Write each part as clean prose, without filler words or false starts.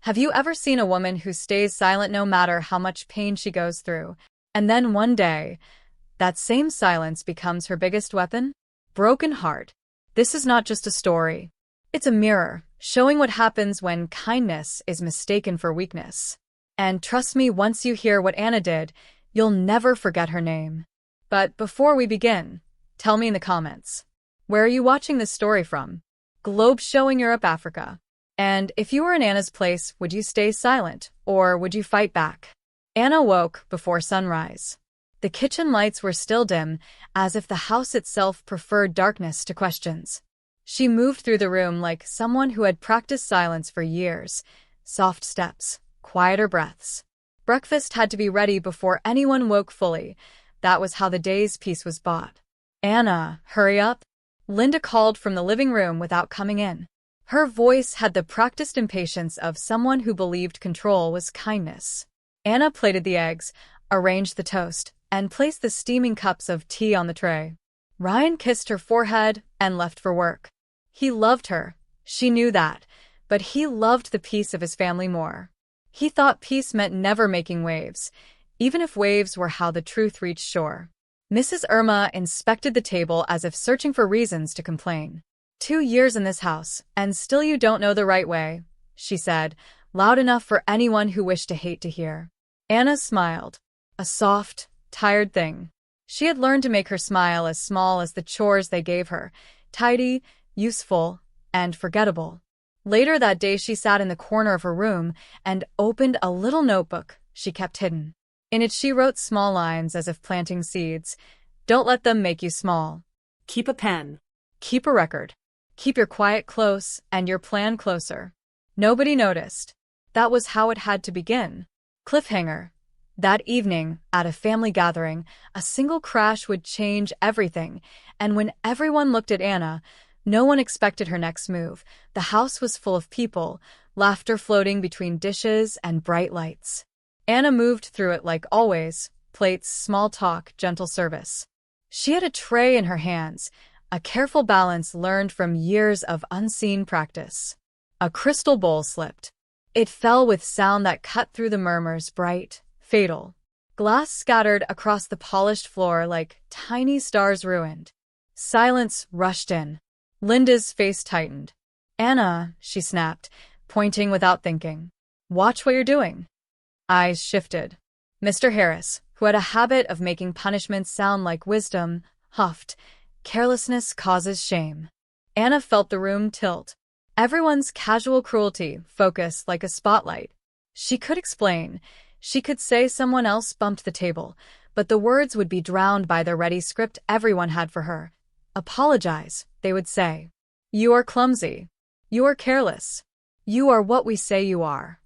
Have you ever seen a woman who stays silent no matter how much pain she goes through, and then one day, that same silence becomes her biggest weapon? Broken heart. This is not just a story. It's a mirror, showing what happens when kindness is mistaken for weakness. And trust me, once you hear what Anna did, you'll never forget her name. But before we begin, tell me in the comments, where are you watching this story from? Globe showing Europe, Africa. And if you were in Anna's place, would you stay silent, or would you fight back? Anna woke before sunrise. The kitchen lights were still dim, as if the house itself preferred darkness to questions. She moved through the room like someone who had practiced silence for years. Soft steps, quieter breaths. Breakfast had to be ready before anyone woke fully. That was how the day's peace was bought. Anna, hurry up. Linda called from the living room without coming in. Her voice had the practiced impatience of someone who believed control was kindness. Anna plated the eggs, arranged the toast, and placed the steaming cups of tea on the tray. Ryan kissed her forehead and left for work. He loved her, she knew that, but he loved the peace of his family more. He thought peace meant never making waves, even if waves were how the truth reached shore. Mrs. Irma inspected the table as if searching for reasons to complain. 2 years in this house, and still you don't know the right way, she said, loud enough for anyone who wished to hate to hear. Anna smiled. A soft, tired thing. She had learned to make her smile as small as the chores they gave her, tidy, useful, and forgettable. Later that day she sat in the corner of her room and opened a little notebook she kept hidden. In it she wrote small lines as if planting seeds. Don't let them make you small. Keep a pen. Keep a record. Keep your quiet close and your plan closer. Nobody noticed. That was how it had to begin. Cliffhanger. That evening, at a family gathering, a single crash would change everything, and when everyone looked at Anna, no one expected her next move. The house was full of people, laughter floating between dishes and bright lights. Anna moved through it like always, plates, small talk, gentle service. She had a tray in her hands, a careful balance learned from years of unseen practice. A crystal bowl slipped. It fell with sound that cut through the murmurs, bright, fatal. Glass scattered across the polished floor like tiny stars ruined. Silence rushed in. Linda's face tightened. Anna, she snapped, pointing without thinking. Watch what you're doing. Eyes shifted. Mr. Harris, who had a habit of making punishments sound like wisdom, huffed. Carelessness causes shame. Anna felt the room tilt. Everyone's casual cruelty focused like a spotlight. She could explain. She could say someone else bumped the table, but the words would be drowned by the ready script everyone had for her. Apologize, they would say. You are clumsy. You are careless. You are what we say you are.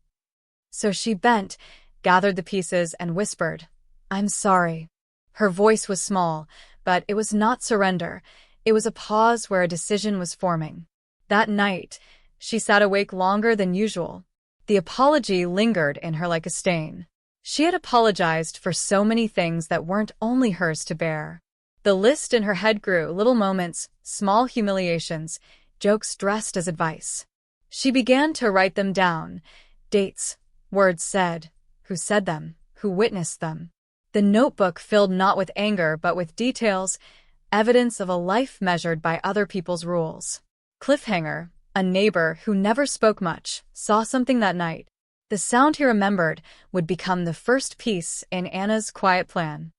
So she bent, gathered the pieces, and whispered, I'm sorry. Her voice was small, but it was not surrender. It was a pause where a decision was forming. That night, she sat awake longer than usual. The apology lingered in her like a stain. She had apologized for so many things that weren't only hers to bear. The list in her head grew, little moments, small humiliations, jokes dressed as advice. She began to write them down. Dates, words said, who said them, who witnessed them. The notebook filled not with anger but with details, evidence of a life measured by other people's rules. Cliffhanger, a neighbor who never spoke much, saw something that night. The sound he remembered would become the first piece in Anna's quiet plan.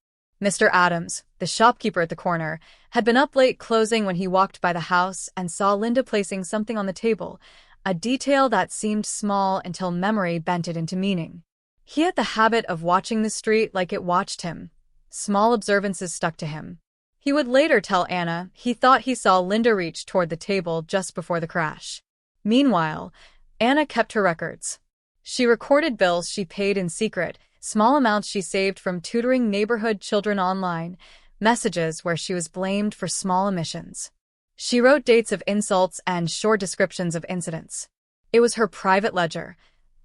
Mr. Adams, the shopkeeper at the corner, had been up late closing when he walked by the house and saw Linda placing something on the table, a detail that seemed small until memory bent it into meaning. He had the habit of watching the street like it watched him. Small observances stuck to him. He would later tell Anna he thought he saw Linda reach toward the table just before the crash. Meanwhile, Anna kept her records. She recorded bills she paid in secret, small amounts she saved from tutoring neighborhood children online, messages where she was blamed for small omissions. She wrote dates of insults and short descriptions of incidents. It was her private ledger,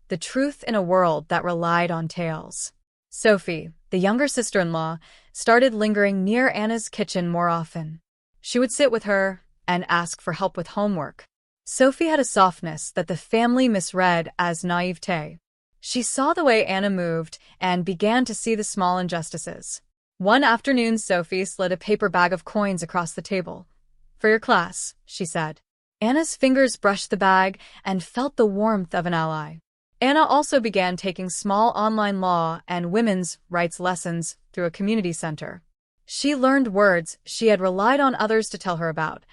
the truth in a world that relied on tales. Sophie, the younger sister-in-law, started lingering near Anna's kitchen more often. She would sit with her and ask for help with homework. Sophie had a softness that the family misread as naivete. She saw the way Anna moved and began to see the small injustices. One afternoon, Sophie slid a paper bag of coins across the table. "For your class," she said. Anna's fingers brushed the bag and felt the warmth of an ally. Anna also began taking small online law and women's rights lessons through a community center. She learned words she had relied on others to tell her about: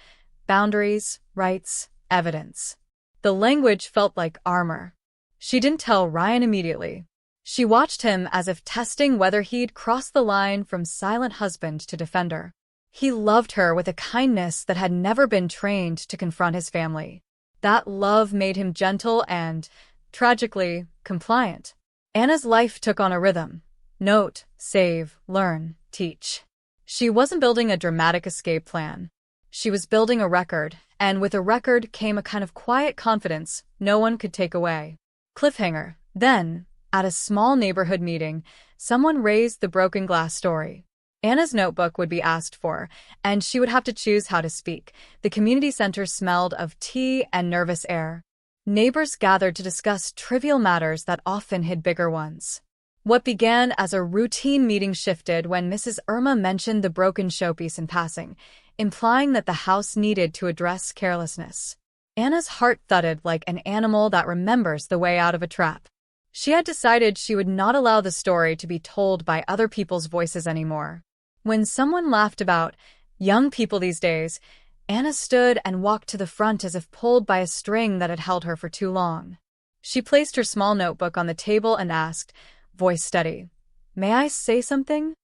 boundaries, rights, evidence. The language felt like armor. She didn't tell Ryan immediately. She watched him as if testing whether he'd crossed the line from silent husband to defender. He loved her with a kindness that had never been trained to confront his family. That love made him gentle and, tragically, compliant. Anna's life took on a rhythm. Note, save, learn, teach. She wasn't building a dramatic escape plan. She was building a record, and with a record came a kind of quiet confidence no one could take away. Cliffhanger. Then, at a small neighborhood meeting, someone raised the broken glass story. Anna's notebook would be asked for, and she would have to choose how to speak. The community center smelled of tea and nervous air. Neighbors gathered to discuss trivial matters that often hid bigger ones. What began as a routine meeting shifted when Mrs. Irma mentioned the broken showpiece in passing, implying that the house needed to address carelessness. Anna's heart thudded like an animal that remembers the way out of a trap. She had decided she would not allow the story to be told by other people's voices anymore. When someone laughed about young people these days, Anna stood and walked to the front as if pulled by a string that had held her for too long. She placed her small notebook on the table and asked, voice steady, "May I say something?"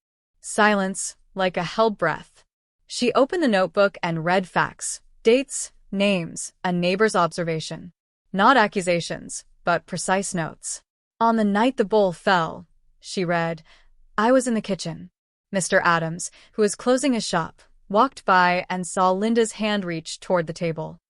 Silence, like a held breath. She opened the notebook and read facts, dates, names, a neighbor's observation. Not accusations, but precise notes. "On the night the bowl fell," she read, "I was in the kitchen." Mr. Adams, who was closing his shop, walked by and saw Linda's hand reach toward the table.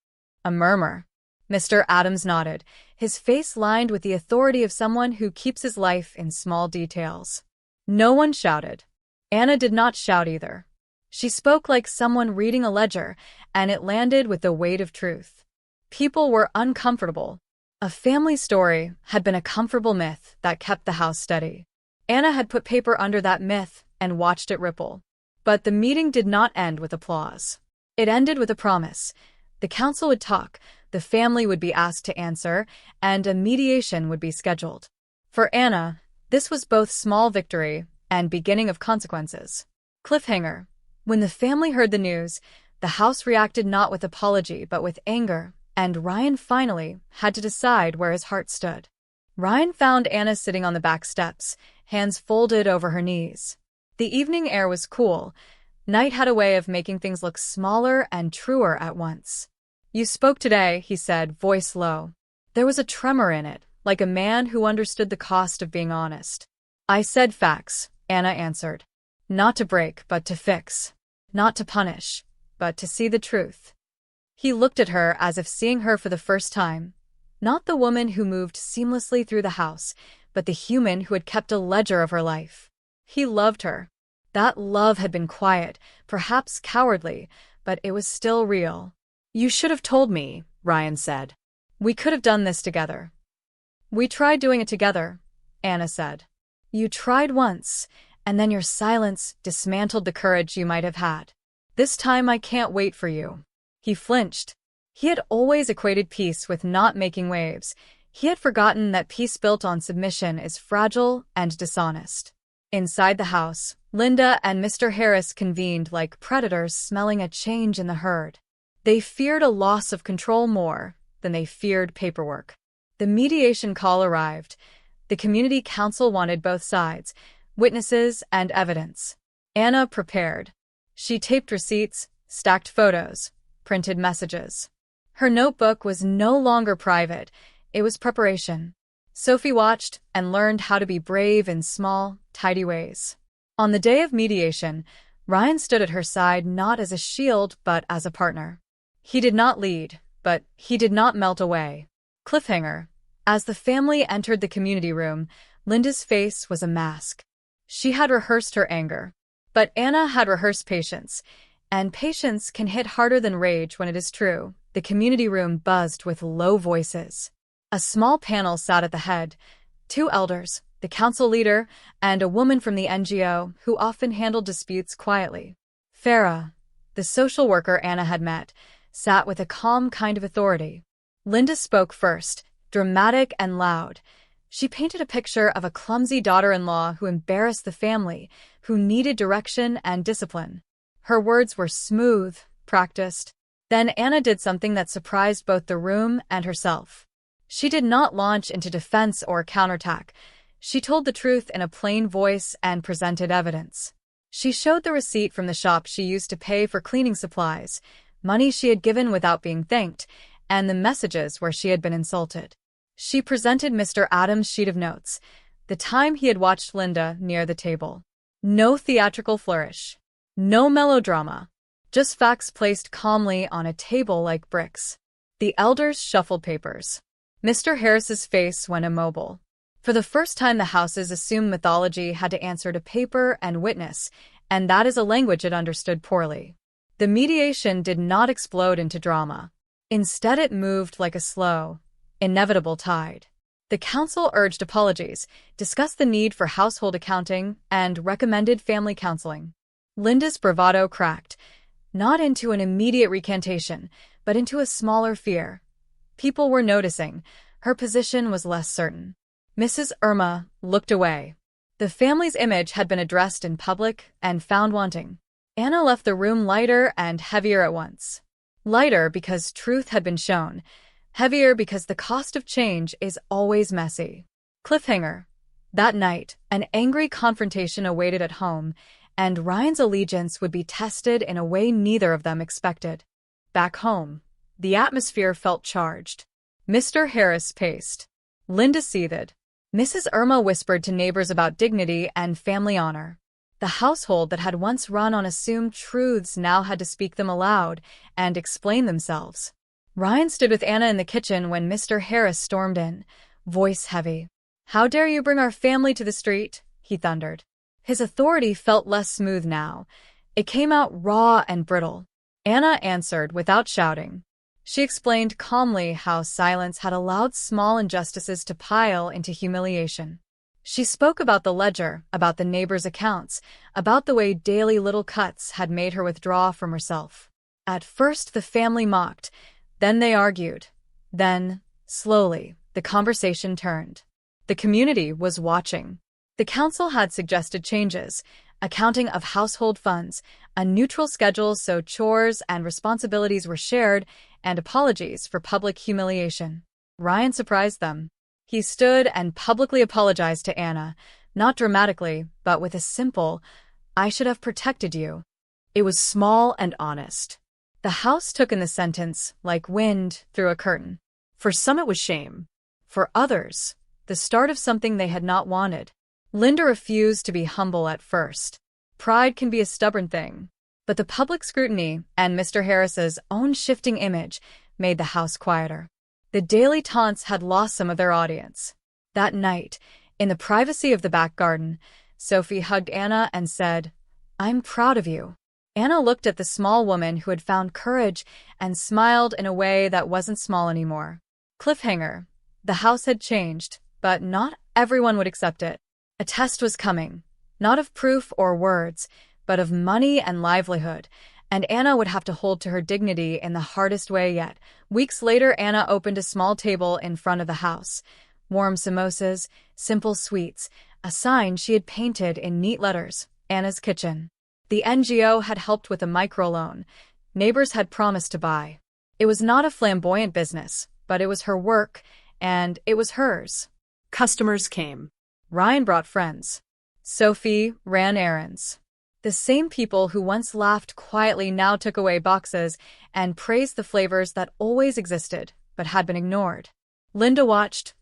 A murmur. Mr. Adams nodded, his face lined with the authority of someone who keeps his life in small details. No one shouted. Anna did not shout either. She spoke like someone reading a ledger, and it landed with the weight of truth. People were uncomfortable. A family story had been a comfortable myth that kept the house steady. Anna had put paper under that myth and watched it ripple. But the meeting did not end with applause. It ended with a promise. The council would talk, the family would be asked to answer, and a mediation would be scheduled. For Anna, this was both small victory and beginning of consequences. Cliffhanger. When the family heard the news, the house reacted not with apology but with anger, and Ryan finally had to decide where his heart stood. Ryan found Anna sitting on the back steps, hands folded over her knees. The evening air was cool. Night had a way of making things look smaller and truer at once. "You spoke today," he said, voice low. There was a tremor in it, like a man who understood the cost of being honest. "I said facts," Anna answered. "Not to break, but to fix. Not to punish, but to see the truth." He looked at her as if seeing her for the first time. Not the woman who moved seamlessly through the house, but the human who had kept a ledger of her life. He loved her. That love had been quiet, perhaps cowardly, but it was still real. "You should have told me," Ryan said. "We could have done this together." "We tried doing it together," Anna said. "You tried once, and then your silence dismantled the courage you might have had. This time I can't wait for you." He flinched. He had always equated peace with not making waves. He had forgotten that peace built on submission is fragile and dishonest. Inside the house, Linda and Mr. Harris convened like predators smelling a change in the herd. They feared a loss of control more than they feared paperwork. The mediation call arrived. The community council wanted both sides, witnesses and evidence. Anna prepared. She taped receipts, stacked photos, printed messages. Her notebook was no longer private, it was preparation. Sophie watched and learned how to be brave in small, tidy ways. On the day of mediation, Ryan stood at her side not as a shield but as a partner. He did not lead, but he did not melt away. Cliffhanger. As the family entered the community room, Linda's face was a mask. She had rehearsed her anger. But Anna had rehearsed patience, and patience can hit harder than rage when it is true, The community room buzzed with low voices. A small panel sat at the head, two elders, the council leader, and a woman from the NGO who often handled disputes quietly. Farah, the social worker Anna had met, sat with a calm kind of authority. Linda spoke first, dramatic and loud. She painted a picture of a clumsy daughter-in-law who embarrassed the family, who needed direction and discipline. Her words were smooth, practiced. Then Anna did something that surprised both the room and herself. She did not launch into defense or counterattack. She told the truth in a plain voice and presented evidence. She showed the receipt from the shop she used to pay for cleaning supplies, money she had given without being thanked, and the messages where she had been insulted. She presented Mr. Adams' sheet of notes, the time he had watched Linda near the table. No theatrical flourish. No melodrama. Just facts placed calmly on a table like bricks. The elders shuffled papers. Mr. Harris's face went immobile. For the first time, the house's assumed mythology had to answer to paper and witness, and that is a language it understood poorly. The mediation did not explode into drama. Instead, it moved like a slow, inevitable tide. The council urged apologies, discussed the need for household accounting, and recommended family counseling. Linda's bravado cracked, not into an immediate recantation, but into a smaller fear. People were noticing. Her position was less certain. Mrs. Irma looked away. The family's image had been addressed in public and found wanting. Anna left the room lighter and heavier at once. Lighter because truth had been shown. Heavier because the cost of change is always messy. Cliffhanger. That night, an angry confrontation awaited at home, and Ryan's allegiance would be tested in a way neither of them expected. Back home, the atmosphere felt charged. Mr. Harris paced. Linda seethed. Mrs. Irma whispered to neighbors about dignity and family honor. The household that had once run on assumed truths now had to speak them aloud and explain themselves. Ryan stood with Anna in the kitchen when Mr. Harris stormed in, voice heavy. "How dare you bring our family to the street?" he thundered. His authority felt less smooth now. It came out raw and brittle. Anna answered without shouting. She explained calmly how silence had allowed small injustices to pile into humiliation. She spoke about the ledger, about the neighbors' accounts, about the way daily little cuts had made her withdraw from herself. At first the family mocked, then they argued. Then, slowly, the conversation turned. The community was watching. The council had suggested changes, accounting of household funds, a neutral schedule so chores and responsibilities were shared, and apologies for public humiliation. Ryan surprised them. He stood and publicly apologized to Anna, not dramatically, but with a simple, "I should have protected you." It was small and honest. The house took in the sentence like wind through a curtain. For some it was shame. For others, the start of something they had not wanted. Linda refused to be humble at first. Pride can be a stubborn thing. But the public scrutiny and Mr. Harris's own shifting image made the house quieter. The daily taunts had lost some of their audience. That night, in the privacy of the back garden, Sophie hugged Anna and said, "I'm proud of you." Anna looked at the small woman who had found courage and smiled in a way that wasn't small anymore. Cliffhanger. The house had changed, but not everyone would accept it. A test was coming, not of proof or words, but of money and livelihood, and Anna would have to hold to her dignity in the hardest way yet. Weeks later, Anna opened a small table in front of the house. Warm samosas, simple sweets, a sign she had painted in neat letters, Anna's kitchen. The NGO had helped with a microloan. Neighbors had promised to buy. It was not a flamboyant business, but it was her work, and it was hers. Customers came. Ryan brought friends. Sophie ran errands. The same people who once laughed quietly now took away boxes and praised the flavors that always existed but had been ignored. Linda watched,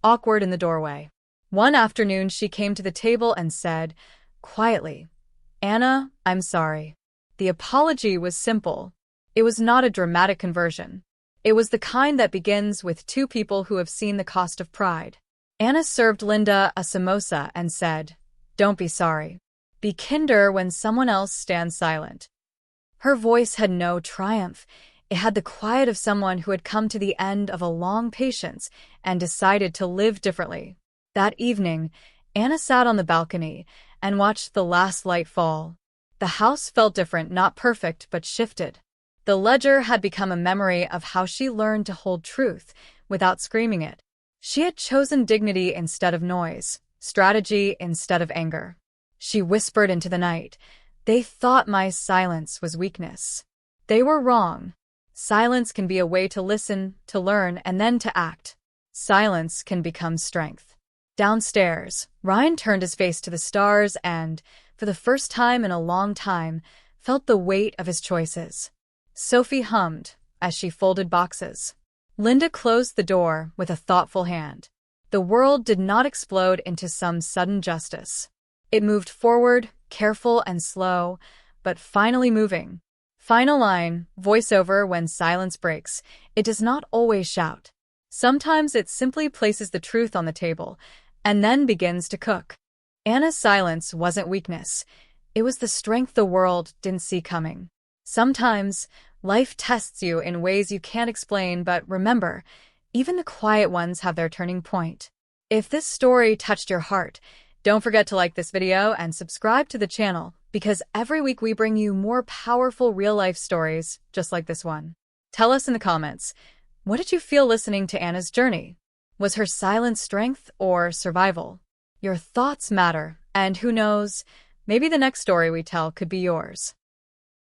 awkward in the doorway. One afternoon she came to the table and said, quietly, "Anna, I'm sorry." The apology was simple. It was not a dramatic conversion. It was the kind that begins with two people who have seen the cost of pride. Anna served Linda a samosa and said, "Don't be sorry. Be kinder when someone else stands silent." Her voice had no triumph. It had the quiet of someone who had come to the end of a long patience and decided to live differently. That evening, Anna sat on the balcony and watched the last light fall. The house felt different, not perfect, but shifted. The ledger had become a memory of how she learned to hold truth without screaming it. She had chosen dignity instead of noise, strategy instead of anger. She whispered into the night, "They thought my silence was weakness. They were wrong. Silence can be a way to listen, to learn, and then to act. Silence can become strength." Downstairs, Ryan turned his face to the stars and, for the first time in a long time, felt the weight of his choices. Sophie hummed as she folded boxes. Linda closed the door with a thoughtful hand. The world did not explode into some sudden justice. It moved forward, careful and slow, but finally moving. Final line, voiceover when silence breaks. It does not always shout. Sometimes it simply places the truth on the table and then begins to cook. Anna's silence wasn't weakness. It was the strength the world didn't see coming. Sometimes, life tests you in ways you can't explain, but remember, even the quiet ones have their turning point. If this story touched your heart, don't forget to like this video and subscribe to the channel, because every week we bring you more powerful real-life stories just like this one. Tell us in the comments, what did you feel listening to Anna's journey? Was her silence strength or survival? Your thoughts matter, and who knows, maybe the next story we tell could be yours.